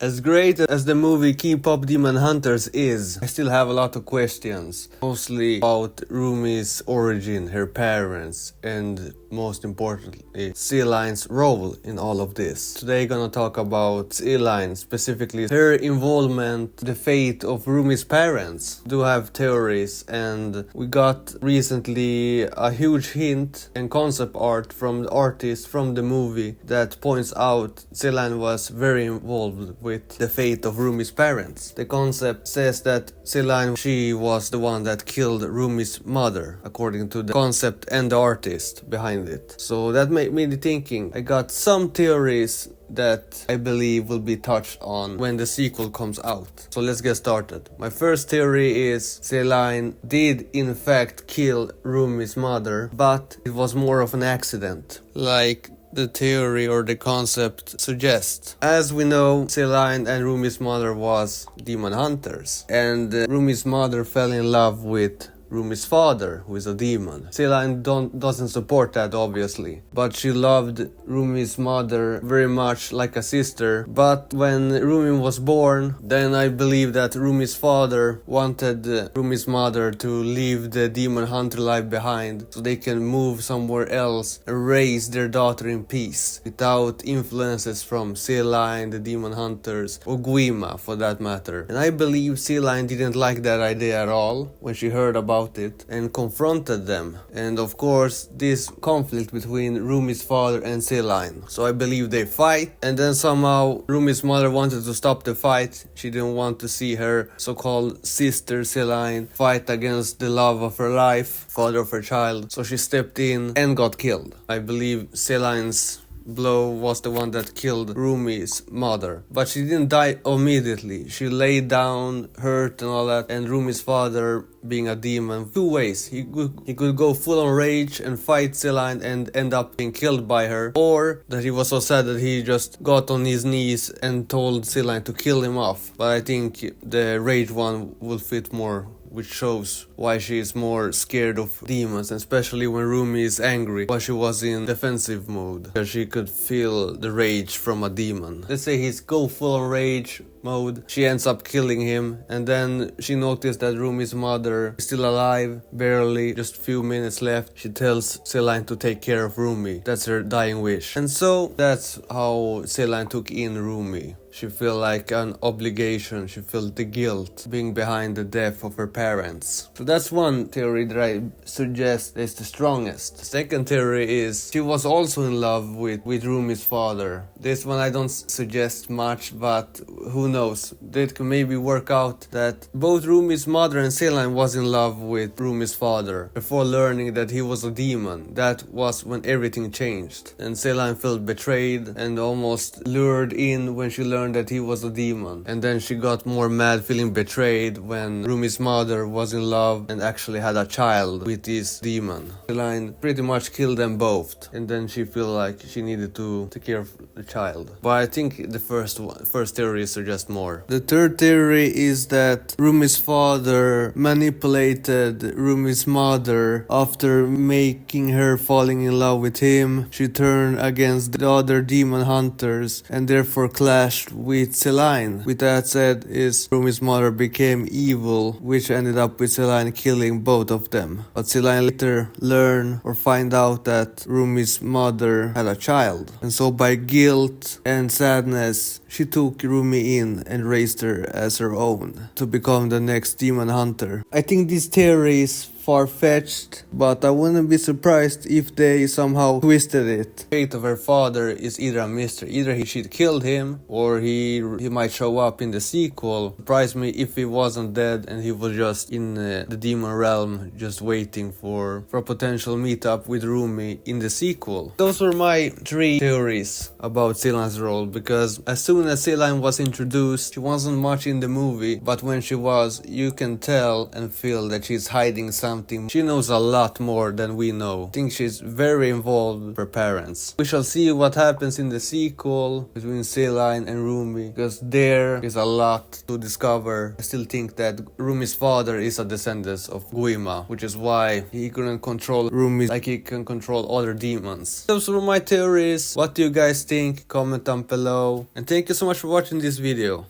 As great as the movie KPop Demon Hunters is, I still have a lot of questions, mostly about Rumi's origin, her parents, and most importantly, Celine's role in all of this. Today gonna talk about Celine, specifically her involvement, the fate of Rumi's parents. Do have theories, and we got recently a huge hint and concept art from the artist from the movie that points out Celine was very involved with the fate of Rumi's parents. The concept says that Celine, she was the one that killed Rumi's mother, according to the concept and the artist behind it. So that made me thinking. I got some theories that I believe will be touched on when the sequel comes out. So let's get started. My first theory is Celine did in fact kill Rumi's mother, but it was more of an accident, like the theory or the concept suggests. As we know, Celine and Rumi's mother was demon hunters, and Rumi's mother fell in love with Rumi's father, who is a demon. Celine doesn't support that, obviously, but she loved Rumi's mother very much, like a sister. But when Rumi was born, then I believe that Rumi's father wanted Rumi's mother to leave the demon hunter life behind so they can move somewhere else and raise their daughter in peace without influences from Celine, the demon hunters, or Guima for that matter. And I believe Celine didn't like that idea at all when she heard about it and confronted them, and of course this conflict between Rumi's father and Celine. So I believe they fight, and then somehow Rumi's mother wanted to stop the fight. She didn't want to see her so-called sister Celine fight against the love of her life, father of her child, so she stepped in and got killed. I believe Celine's blow was the one that killed Rumi's mother, but she didn't die immediately. She lay down hurt and all that, and Rumi's father, being a demon, two ways. He could go full on rage and fight Celine and end up being killed by her, or that he was so sad that he just got on his knees and told Celine to kill him off. But I think the rage one will fit more, which shows why she is more scared of demons, especially when Rumi is angry, while she was in defensive mode, because she could feel the rage from a demon. Let's say he's go full on rage mode, she ends up killing him, and then she noticed that Rumi's mother is still alive, barely, just few minutes left. She tells Celine to take care of Rumi. That's her dying wish. And so that's how Celine took in Rumi. She felt like an obligation, she felt the guilt being behind the death of her parents. So that's one theory that I suggest is the strongest. The second theory is she was also in love with Rumi's father. This one I don't suggest much, but who knows? It could maybe work out that both Rumi's mother and Celine was in love with Rumi's father before learning that he was a demon. That was when everything changed, and Celine felt betrayed and almost lured in when she learned that he was a demon, and then she got more mad, feeling betrayed when Rumi's mother was in love and actually had a child with this demon. Celine pretty much killed them both, and then she felt like she needed to take care of the child. But I think the first theory suggests more. The third theory is that Rumi's father manipulated Rumi's mother after making her falling in love with him. She turned against the other demon hunters and therefore clashed with Celine. With that said, Rumi's mother became evil, which ended up with Celine killing both of them. But Celine later learned or find out that Rumi's mother had a child, and so by guilt and sadness she took Rumi in and raised her as her own to become the next demon hunter. I think this theory is far-fetched, but I wouldn't be surprised if they somehow twisted it. The fate of her father is either a mystery. Either she killed him, or he might show up in the sequel. Surprise me if he wasn't dead and he was just in the demon realm, just waiting for a potential meetup with Rumi in the sequel. Those were my three theories about Celine's role, because as soon as Celine was introduced, she wasn't much in the movie, but when she was, you can tell and feel that she's hiding something something. She knows a lot more than we know. I think she's very involved with her parents. We shall see what happens in the sequel between Celine and Rumi, because there is a lot to discover. I still think that Rumi's father is a descendant of Guima, which is why he couldn't control Rumi like he can control other demons. Those were my theories. What do you guys think? Comment down below. And thank you so much for watching this video.